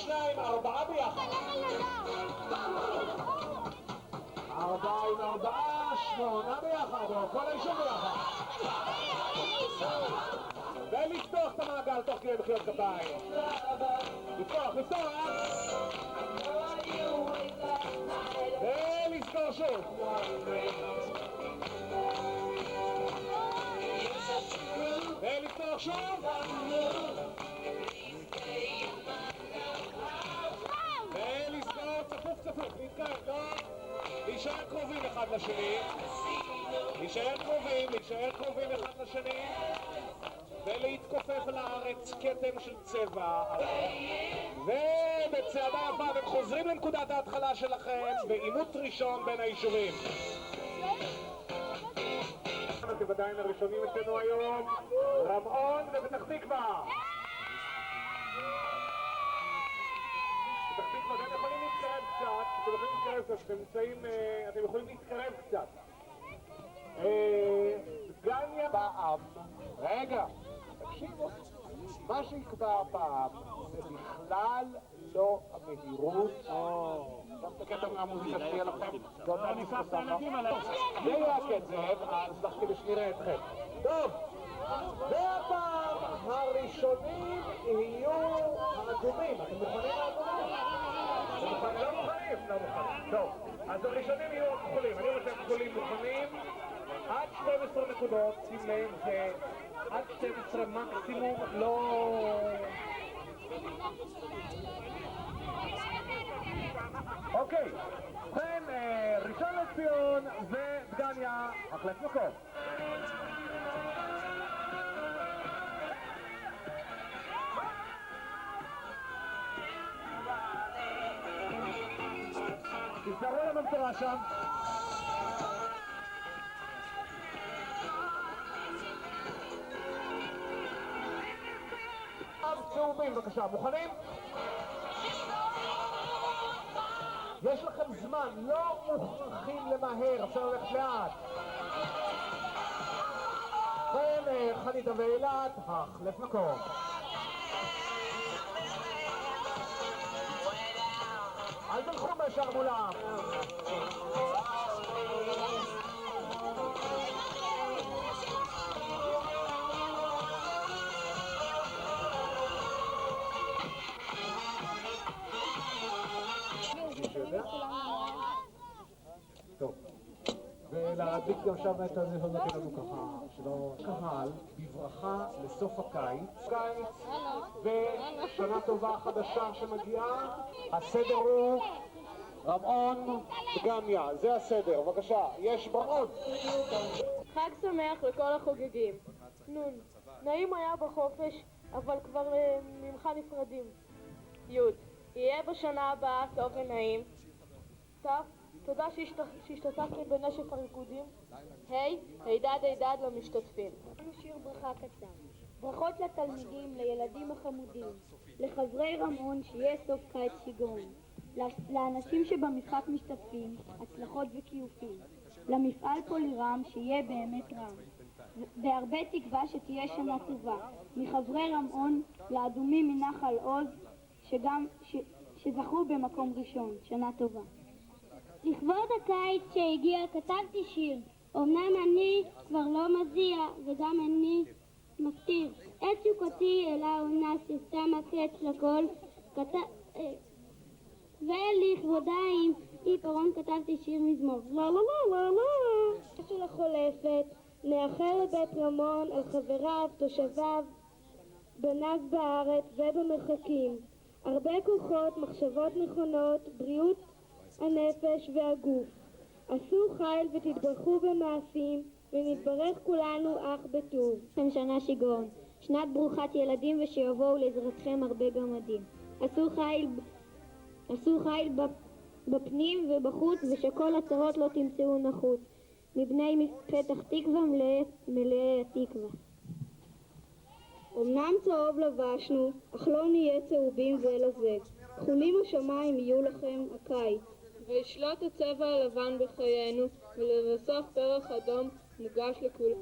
2, 4 ביחד. 4 עם 4, 8 ביחד, או כל האישור ביחד. ולפתוח את המעגל תוך כדי מחיאות כפיים. לפתוח. ולסגור שוב. ולפתוח שוב. ולסגור צפוף, להתקרב, לא? להישאר קרובים אחד לשני. להישאר קרובים אחד לשני. ולהתכופף על הארץ כתם של צבע. ובצעדה יפה אתם חוזרים לנקודת ההתחלה שלכם בעימות ראשון בין היישובים. אתם עדיין הראשונים אצלנו היום, רמון ופתח תקווה. פתח תקווה, אתם יכולים להתקרב קצת, אתם יכולים להתקרב קצת. דגניה פעם, רגע, תקשיבו, מה שיקבע הפעם זה בכלל לא המהירות. עכשיו תקטע מהמוזיקה שתהיה לכם, אני שם את הילדים עליהם. זה יהיה הקצב, אז לך כדי שנראה אתכם. טוב, והפעם הראשונים יהיו האדומים. אתם מוכנים לאדומים? לא מוכנים. טוב, אז הראשונים יהיו הכחולים. אני רוצה הכחולים מוכנים. עד 12 נקודות, שים לב, זה עד 12 מקסימום, לא... אוקיי, ובכן, ראשון לציון ודגניה, החלט מקום. תזדרו לממטרה שם. צהובים, בבקשה, מוכנים? יש לכם זמן, לא מוכרחים למהר, אפשר ללכת לאט. חניתה ואילת, החלף מקום. אל תלכו בשאר מולם. טוב, ולהדליק גם שם את הזה הזאת לנו ככה, שלא קהל, בברכה לסוף הקיץ, ושנה טובה חדשה שמגיעה. הסדר הוא רמון דגניה, זה הסדר, בבקשה, יש ברוד. חג שמח לכל החוגגים. נון, נעים היה בחופש, אבל כבר ממך נפרדים. יוד, יהיה בשנה הבאה טוב ונעים. טוב, תודה שהשתתפתם בנשף הריקודים. הידד למשתתפים. שיר ברכה קצר. ברכות לתלמידים, לילדים החמודים, לחברי רמון שיהיה סוף קיץ שיגעון, לאנשים שבמשחק משתתפים, הצלחות וכיופים, למפעל פולירם שיהיה באמת רם, והרבה תקווה שתהיה שנה טובה, מחברי רמון לאדומים מנחל עוז שזכו במקום ראשון, שנה טובה. לכבוד הקיץ שהגיע כתבתי שיר, אמנם אני כבר לא מזיע וגם אני מסתיר, את תשוקתי אל העונה ששמה קץ לכל, ולכבודה עם עיפרון כתבתי שיר מזמור. לא לא לא לא לא של החולפת, נאחל לבית רמון על חבריו, תושביו, בניו בארץ ובמרחקים, הרבה כוחות, מחשבות נכונות, בריאות הנפש והגוף. עשו חיל ותתברכו במעשים, ונתברך כולנו אך בטוב. שנה שיגעון, שנת ברוכת ילדים ושיבואו לעזרתכם הרבה גמדים. עשו חיל בפנים ובחוץ, ושכל הצרות לא תמצאו נחות. מבני פתח תקווה מלאי התקווה. אמנם צהוב לבשנו, אך לא נהיה צהובים זה לזה. כחולים השמיים יהיו לכם הקיץ. וישלוט הצבע הלבן בחיינו, ולבסוף פרח אדום מוגש לכולם.